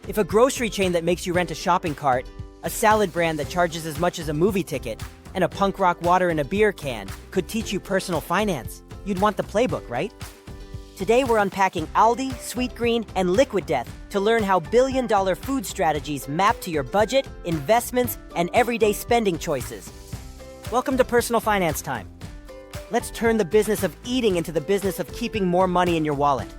If a grocery chain that makes you rent a shopping cart, a salad brand that charges as much as a movie ticket, and a punk rock water in a beer can could teach you personal finance, you'd want the playbook, right? Today we're unpacking Aldi, Sweetgreen, and LiquidDeath to learn how billion-dollar food strategies map to your budget, investments, and everyday spending choices. Welcome to Personal Finance Time. Let's turn the business of eating into the business of keeping more money in your wallet.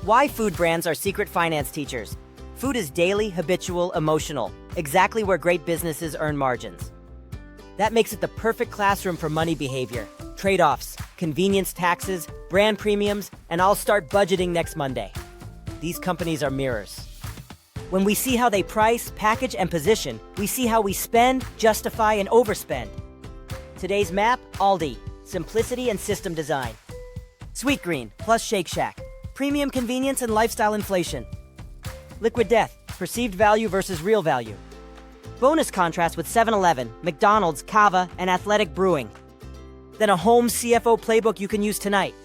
Why food brands are secret finance teachers. Food is daily, habitual, emotional, exactly where great businesses earn margins. That makes it the perfect classroom for money behavior, trade-offs, convenience taxes, brand premiums, and I'll start budgeting next Monday. These companies are mirrors. When we see how they price, package, and position, we see how we spend, justify, and overspend. Today's map, Aldi, simplicity and system design. Sweetgreen plus Shake Shack, premium convenience and lifestyle inflation. LiquidDeath, perceived value versus real value. Bonus contrast with 7-Eleven, McDonald's, Cava, and Athletic Brewing. Then a home CFO playbook you can use tonight.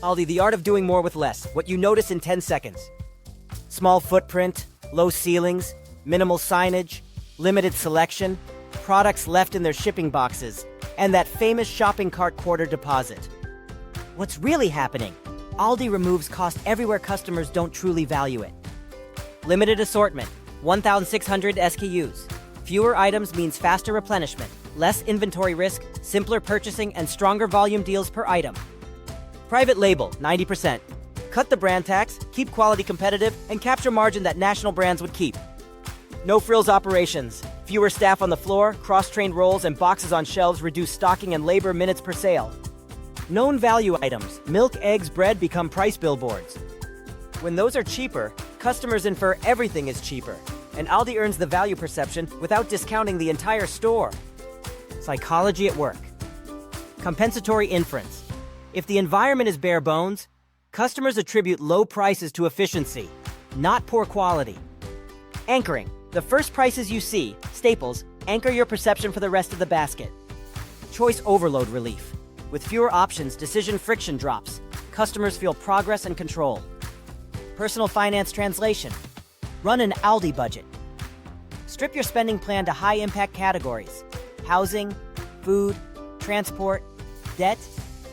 Aldi, the art of doing more with less. What you notice in 10 seconds. Small footprint, low ceilings, minimal signage, limited selection, products left in their shipping boxes, and that famous shopping cart quarter deposit. What's really happening? Aldi removes cost everywhere customers don't truly value it. Limited assortment, 1,600 SKUs. Fewer items means faster replenishment, less inventory risk, simpler purchasing, and stronger volume deals per item. Private label, 90%. Cut the brand tax, keep quality competitive, and capture margin that national brands would keep. No frills operations. Fewer staff on the floor, cross-trained roles, and boxes on shelves reduce stocking and labor minutes per sale. Known value items, milk, eggs, bread become price billboards. When those are cheaper, customers infer everything is cheaper, and Aldi earns the value perception without discounting the entire store. Psychology at work. Compensatory inference. If the environment is bare bones, customers attribute low prices to efficiency, not poor quality. Anchoring. The first prices you see, staples, anchor your perception for the rest of the basket. Choice overload relief. With fewer options, decision friction drops. Customers feel progress and control. Personal finance translation. Run an Aldi budget. Strip your spending plan to high-impact categories. Housing, food, transport, debt,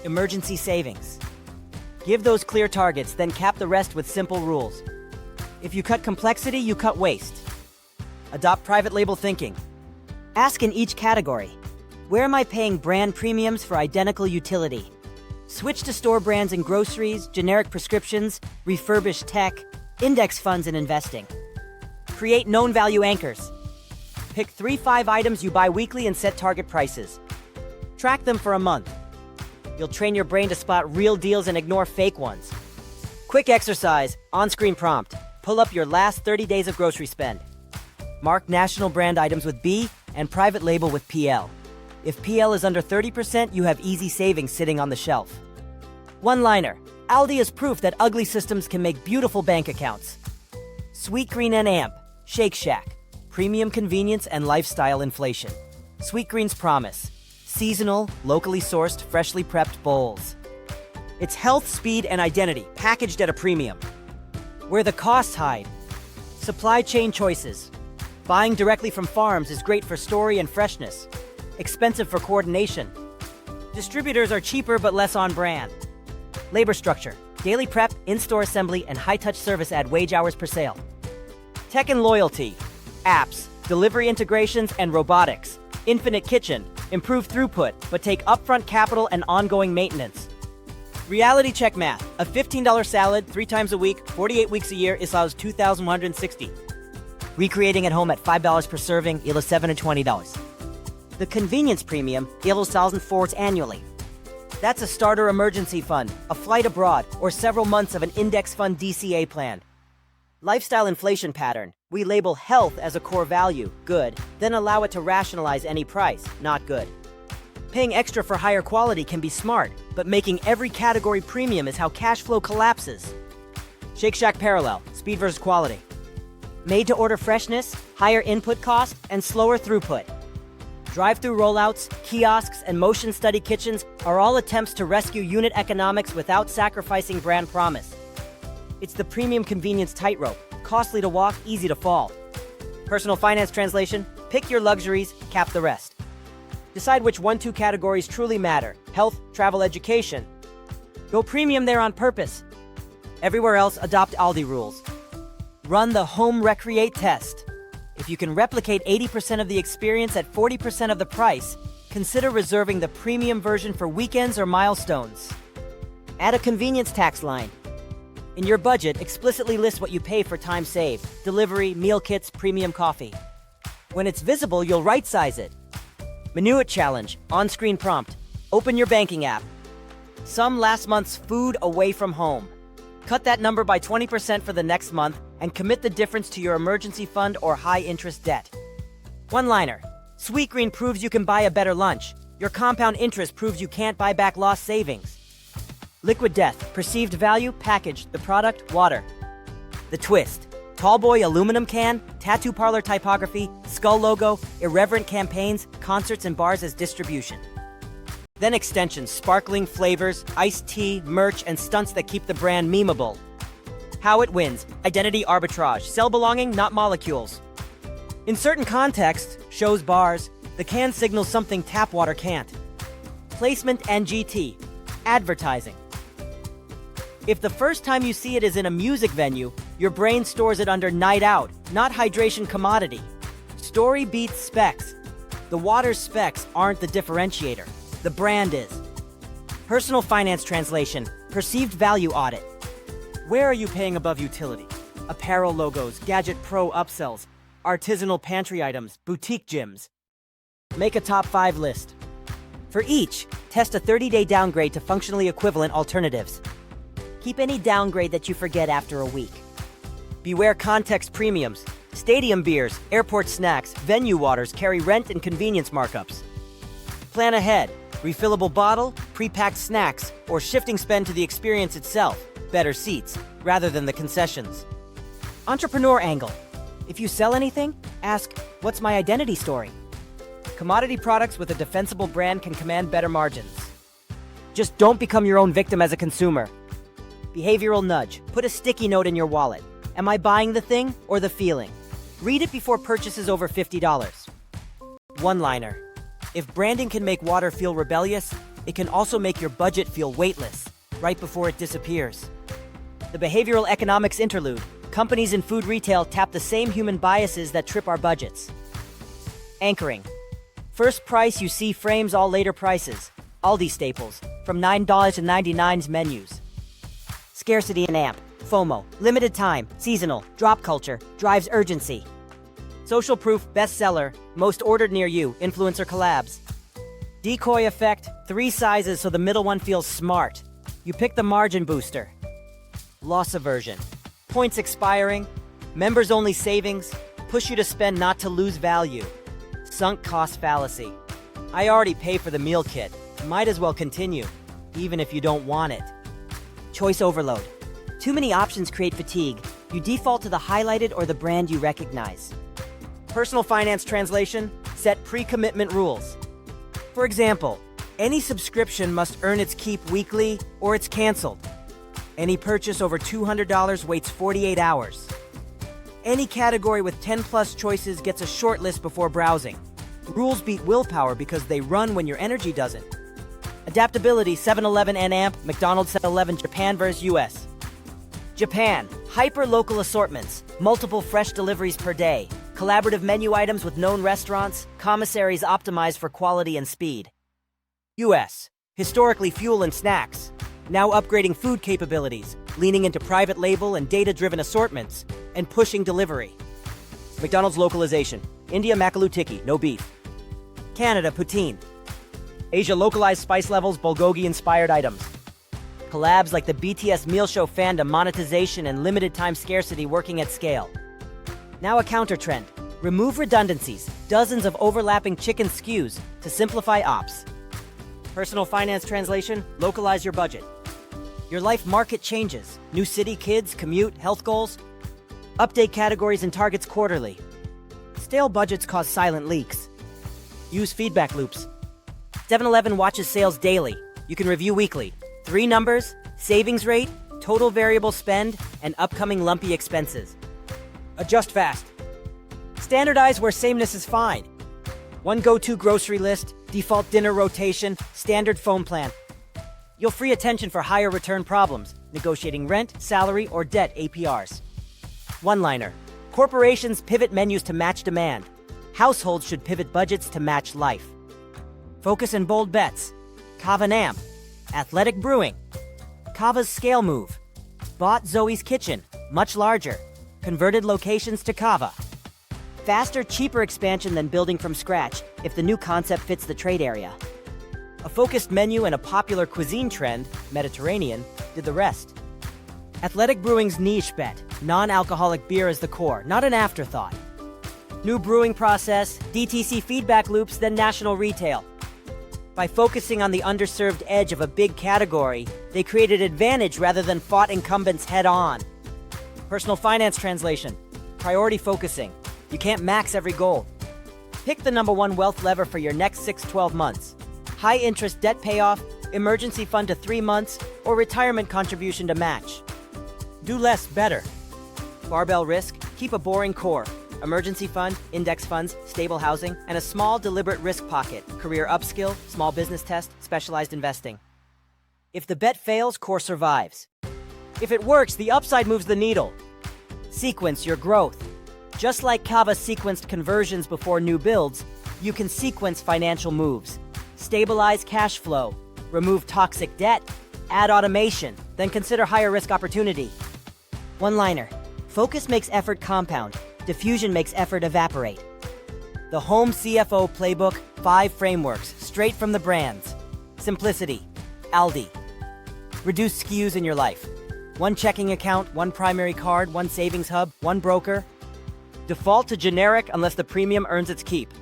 emergency savings. Give those clear targets, then cap the rest with simple rules. If you cut complexity, you cut waste. Adopt private label thinking. Ask in each category, where am I paying brand premiums for identical utility? Switch to store brands in groceries, generic prescriptions, refurbished tech, index funds, and investing. Create known value anchors. Pick 3-5 items you buy weekly and set target prices. Track them for a month. You'll train your brain to spot real deals and ignore fake ones. Quick exercise, on-screen prompt. Pull up your last 30 days of grocery spend. Mark national brand items with B and private label with PL. If PL is under 30%, you have easy savings sitting on the shelf. One-liner. Aldi is proof that ugly systems can make beautiful bank accounts. Sweetgreen and AMP. Shake Shack. Premium convenience and lifestyle inflation. Sweetgreen's promise. Seasonal, locally sourced, freshly prepped bowls. It's health, speed, and identity, packaged at a premium. Where the costs hide. Supply chain choices. Buying directly from farms is great for story and freshness. Expensive for coordination. Distributors are cheaper but less on brand. Labor structure. Daily prep, in-store assembly, and high-touch service add wage hours per sale. Tech and loyalty. Apps, delivery integrations, and robotics. Infinite kitchen. Improve throughput, but take upfront capital and ongoing maintenance. Reality check math. A $15 salad 3 times a week, 48 weeks a year is $2,160. Recreating at home at $5 per serving, $7 to $20. The convenience premium, $1,004 annually. That's a starter emergency fund, a flight abroad, or several months of an index fund DCA plan. Lifestyle inflation pattern. We label health as a core value, good, then allow it to rationalize any price, not good. Paying extra for higher quality can be smart, but making every category premium is how cash flow collapses. Shake Shack parallel, speed versus quality. Made to order freshness, higher input cost, and slower throughput. Drive-through rollouts, kiosks, and motion study kitchens are all attempts to rescue unit economics without sacrificing brand promise. It's the premium convenience tightrope. costly to walk, easy to fall. Personal finance translation, pick your luxuries, cap the rest. Decide which 1-2 categories truly matter: health, travel, education. Go premium there on purpose. Everywhere else, adopt Aldi rules. Run the home recreate test. If you can replicate 80% of the experience at 40% of the price, consider reserving the premium version for weekends or milestones. Add a convenience tax line. In your budget, explicitly list what you pay for time saved: delivery, meal kits, premium coffee. When it's visible, you'll right-size it. Minuit challenge, on-screen prompt. Open your banking app. Sum last month's food away from home. Cut that number by 20% for the next month and commit the difference to your emergency fund or high-interest debt. One-liner. Sweetgreen proves you can buy a better lunch. Your compound interest proves you can't buy back lost savings. LiquidDeath. Perceived value, packaged, the product, water. The twist. Tallboy aluminum can, tattoo parlor typography, skull logo, irreverent campaigns, concerts and bars as distribution. Then extensions, sparkling flavors, iced tea, merch, and stunts that keep the brand memeable. How it wins. Identity arbitrage. Sell belonging, not molecules. In certain contexts, shows, bars, the can signals something tap water can't. Placement and GT. Advertising. If the first time you see it is in a music venue, your brain stores it under night out, not hydration commodity. Story beats specs. The water's specs aren't the differentiator. The brand is. Personal finance translation, perceived value audit. Where are you paying above utility? Apparel logos, Gadget Pro upsells, artisanal pantry items, boutique gyms. Make a top 5 list. For each, test a 30-day downgrade to functionally equivalent alternatives. Keep any downgrade that you forget after a week. Beware context premiums. Stadium beers, airport snacks, venue waters carry rent and convenience markups. Plan ahead. Refillable bottle, pre-packed snacks, or shifting spend to the experience itself, better seats, rather than the concessions. Entrepreneur angle. If you sell anything, ask, what's my identity story? Commodity products with a defensible brand can command better margins. Just don't become your own victim as a consumer. Behavioral nudge. Put a sticky note in your wallet. Am I buying the thing or the feeling? Read it before purchases over $50. One-liner. If branding can make water feel rebellious, it can also make your budget feel weightless, right before it disappears. The behavioral economics interlude. Companies in food retail tap the same human biases that trip our budgets. Anchoring. First price you see frames all later prices. Aldi staples, from $9.99's menus. Scarcity and amp. FOMO, limited time, seasonal, drop culture, drives urgency. Social proof, bestseller, most ordered near you, influencer collabs. Decoy effect, 3 sizes so the middle one feels smart. You pick the margin booster. Loss aversion, points expiring, members only savings, push you to spend not to lose value. Sunk cost fallacy. I already pay for the meal kit, might as well continue, even if you don't want it. Choice overload. Too many options create fatigue. You default to the highlighted or the brand you recognize. Personal finance translation, set pre-commitment rules. For example, any subscription must earn its keep weekly or it's canceled. Any purchase over $200 waits 48 hours. Any category with 10+ choices gets a short list before browsing. Rules beat willpower because they run when your energy doesn't. Adaptability, 7-Eleven and AMP, McDonald's 7-Eleven, Japan vs. US. Japan, hyper-local assortments, multiple fresh deliveries per day, collaborative menu items with known restaurants, commissaries optimized for quality and speed. US, historically fuel and snacks, now upgrading food capabilities, leaning into private label and data-driven assortments, and pushing delivery. McDonald's localization, India makalu tikki, no beef. Canada, poutine. Asia localized spice levels, bulgogi-inspired items. Collabs like the BTS meal show fandom, monetization, and limited time scarcity working at scale. Now a counter trend. Remove redundancies, dozens of overlapping chicken SKUs to simplify ops. Personal finance translation, localize your budget. Your life market changes. New city, kids, commute, health goals. Update categories and targets quarterly. Stale budgets cause silent leaks. Use feedback loops. 7-Eleven watches sales daily. You can review weekly. 3 numbers, savings rate, total variable spend, and upcoming lumpy expenses. Adjust fast. Standardize where sameness is fine. One go-to grocery list, default dinner rotation, standard phone plan. You'll free attention for higher return problems, negotiating rent, salary, or debt APRs. One-liner. Corporations pivot menus to match demand. Households should pivot budgets to match life. Focus and bold bets. Cava Athletic Brewing. Cava's scale move. Bought Zoe's Kitchen, much larger. Converted locations to Cava. Faster, cheaper expansion than building from scratch if the new concept fits the trade area. A focused menu and a popular cuisine trend, Mediterranean, did the rest. Athletic Brewing's niche bet, non-alcoholic beer is the core, not an afterthought. New brewing process, DTC feedback loops, then national retail. By focusing on the underserved edge of a big category, they created advantage rather than fought incumbents head-on. Personal finance translation, priority focusing. You can't max every goal. Pick the number one wealth lever for your next 6-12 months. High interest debt payoff, emergency fund to 3 months, or retirement contribution to match. Do less better. Barbell risk, keep a boring core. Emergency fund, index funds, stable housing, and a small deliberate risk pocket. Career upskill, small business test, specialized investing. If the bet fails, core survives. If it works, the upside moves the needle. Sequence your growth. Just like Cava sequenced conversions before new builds, you can sequence financial moves. Stabilize cash flow, remove toxic debt, add automation, then consider higher risk opportunity. One-liner. Focus makes effort compound. Diffusion makes effort evaporate. The Home CFO Playbook, 5 frameworks, straight from the brands. Simplicity. Aldi. Reduce SKUs in your life. 1 checking account, 1 primary card, 1 savings hub, 1 broker. Default to generic unless the premium earns its keep.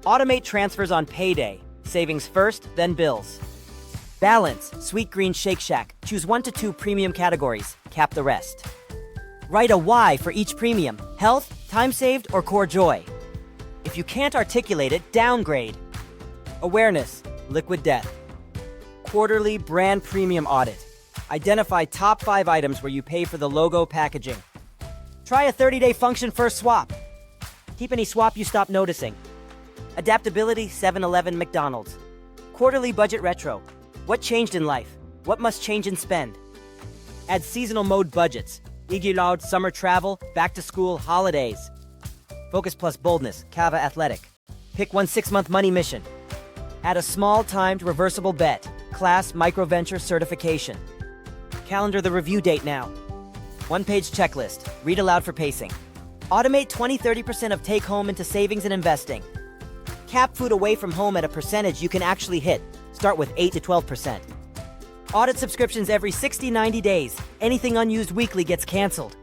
Automate transfers on payday. Savings first, then bills. Balance. Sweetgreen Shake Shack. Choose 1 to 2 premium categories. Cap the rest. Write a why for each premium. Health, time saved, or core joy. If you can't articulate it, downgrade. Awareness. LiquidDeath. Quarterly brand premium audit. Identify top 5 items where you pay for the logo packaging. Try a 30-day function first swap. Keep any swap you stop noticing. Adaptability, 7-Eleven, McDonald's. Quarterly budget retro. What changed in life? What must change in spend? Add seasonal mode budgets. Igilard, summer travel, back to school, holidays. Focus plus boldness, Cava Athletic. Pick 1 6-month money mission. Add a small timed reversible bet. Class microventure certification. Calendar the review date now. 1-page checklist. Read aloud for pacing. Automate 20-30% of take home into savings and investing. Cap food away from home at a percentage you can actually hit. Start with 8 to 12%. Audit subscriptions every 60-90 days. Anything unused weekly gets canceled.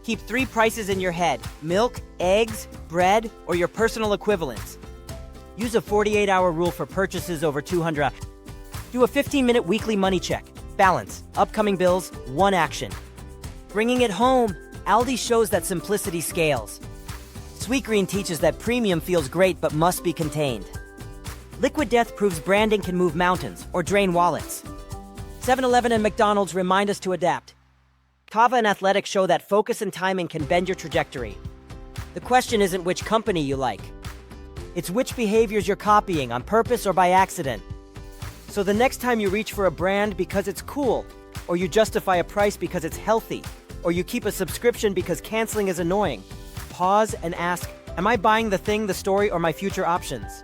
Keep 3 prices in your head: milk, eggs, bread, or your personal equivalents. Use a 48-hour rule for purchases over $200. Do a 15-minute weekly money check. Balance. Upcoming bills, 1 action. Bringing it home. Aldi shows that simplicity scales. Sweetgreen teaches that premium feels great but must be contained. LiquidDeath proves branding can move mountains or drain wallets. 7-Eleven and McDonald's remind us to adapt. Cava and Athletic show that focus and timing can bend your trajectory. The question isn't which company you like. It's which behaviors you're copying on purpose or by accident. So the next time you reach for a brand because it's cool, or you justify a price because it's healthy, or you keep a subscription because canceling is annoying, pause and ask, am I buying the thing, the story, or my future options?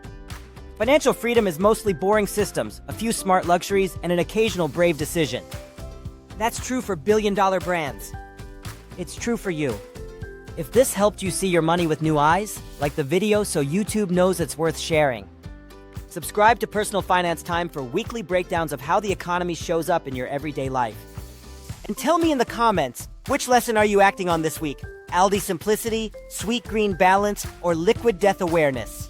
Financial freedom is mostly boring systems, a few smart luxuries, and an occasional brave decision. That's true for billion-dollar brands. It's true for you. If this helped you see your money with new eyes, like the video so YouTube knows it's worth sharing. Subscribe to Personal Finance Time for weekly breakdowns of how the economy shows up in your everyday life. And tell me in the comments, which lesson are you acting on this week? Aldi simplicity, Sweetgreen balance, or LiquidDeath awareness?